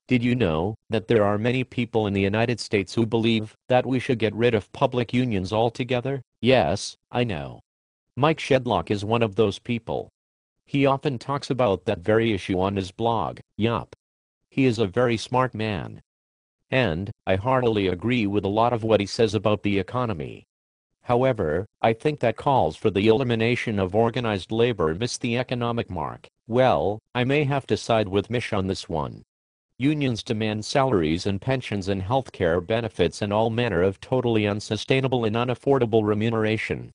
Did you know that there are many people in the United States who believe that we should get rid of public unions altogether? Yes, I know. Mike Shedlock is one of those people. He often talks about that very issue on his blog. Yup. He is a very smart man. And I heartily agree with a lot of what he says about the economy. However, I think that calls for the elimination of organized labor miss the economic mark. Well, I may have to side with Mish on this one. Unions demand salaries and pensions and healthcare benefits and all manner of totally unsustainable and unaffordable remuneration.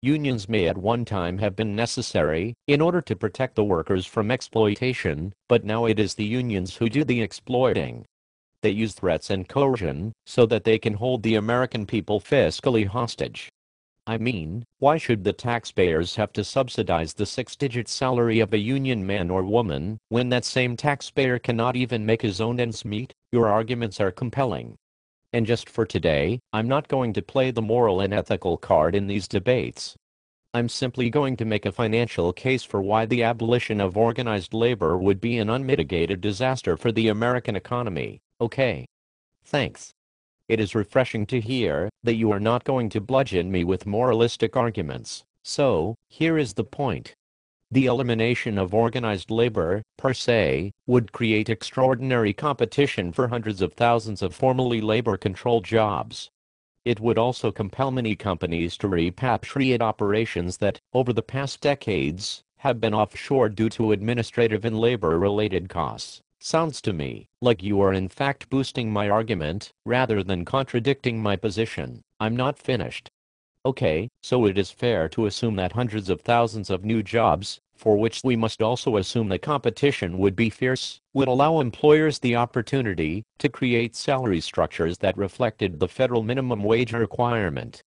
Unions may at one time have been necessary in order to protect the workers from exploitation, but now it is the unions who do the exploiting. They use threats and coercion so that they can hold the American people fiscally hostage. I mean, why should the taxpayers have to subsidize the six-digit salary of a union man or woman when that same taxpayer cannot even make his own ends meet? Your arguments are compelling. And just for today, I'm not going to play the moral and ethical card in these debates. I'm simply going to make a financial case for why the abolition of organized labor would be an unmitigated disaster for the American economy. Okay. Thanks. It is refreshing to hear that you are not going to bludgeon me with moralistic arguments. So, here is the point. The elimination of organized labor, per se, would create extraordinary competition for hundreds of thousands of formerly labor-controlled jobs. It would also compel many companies to repatriate operations that, over the past decades, have been offshore due to administrative and labor-related costs. Sounds to me like you are in fact boosting my argument, rather than contradicting my position. I'm not finished. Okay, so it is fair to assume that hundreds of thousands of new jobs, for which we must also assume the competition would be fierce, would allow employers the opportunity to create salary structures that reflected the federal minimum wage requirement.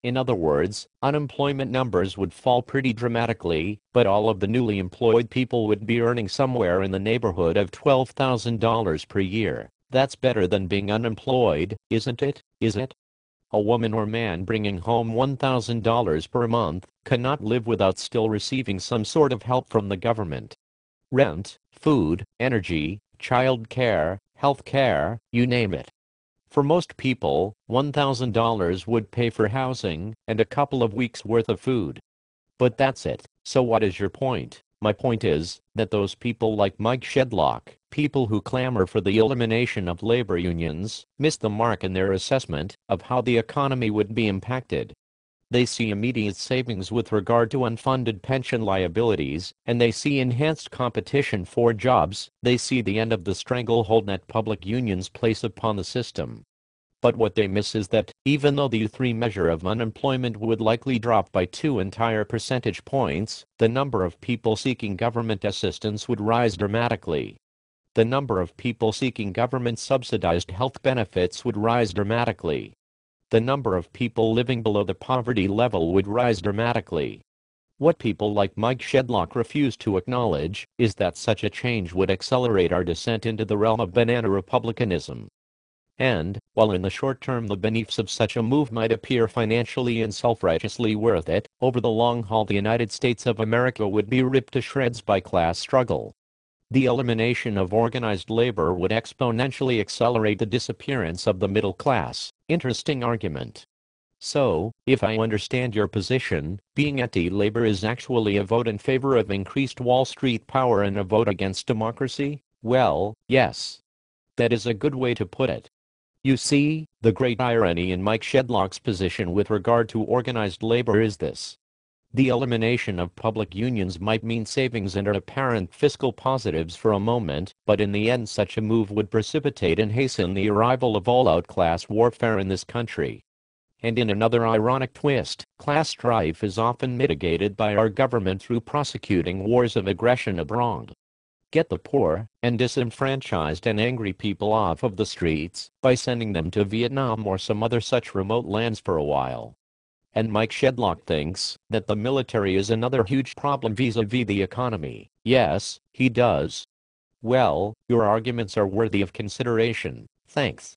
In other words, unemployment numbers would fall pretty dramatically, but all of the newly employed people would be earning somewhere in the neighborhood of $12,000 per year. That's better than being unemployed, isn't it? Is it? A woman or man bringing home $1,000 per month cannot live without still receiving some sort of help from the government. Rent, food, energy, child care, health care, you name it. For most people, $1,000 would pay for housing and a couple of weeks' worth of food. But that's it. So what is your point? My point is that those people like Mike Shedlock, people who clamor for the elimination of labor unions, miss the mark in their assessment of how the economy would be impacted. They see immediate savings with regard to unfunded pension liabilities, and they see enhanced competition for jobs. They see the end of the stranglehold that public unions place upon the system. But what they miss is that, even though the U3 measure of unemployment would likely drop by 2 entire percentage points, the number of people seeking government assistance would rise dramatically. The number of people seeking government-subsidized health benefits would rise dramatically. The number of people living below the poverty level would rise dramatically. What people like Mike Shedlock refuse to acknowledge is that such a change would accelerate our descent into the realm of banana republicanism. And, while in the short term the benefits of such a move might appear financially and self-righteously worth it, over the long haul the United States of America would be ripped to shreds by class struggle. The elimination of organized labor would exponentially accelerate the disappearance of the middle class. Interesting argument. So, if I understand your position, being anti-labor is actually a vote in favor of increased Wall Street power and a vote against democracy? Well, yes. That is a good way to put it. You see, the great irony in Mike Shedlock's position with regard to organized labor is this. The elimination of public unions might mean savings and apparent fiscal positives for a moment, but in the end such a move would precipitate and hasten the arrival of all-out class warfare in this country. And in another ironic twist, class strife is often mitigated by our government through prosecuting wars of aggression abroad. Get the poor and disenfranchised and angry people off of the streets by sending them to Vietnam or some other such remote lands for a while. And Mike Shedlock thinks that the military is another huge problem vis-a-vis the economy. Yes, he does. Well, your arguments are worthy of consideration. Thanks.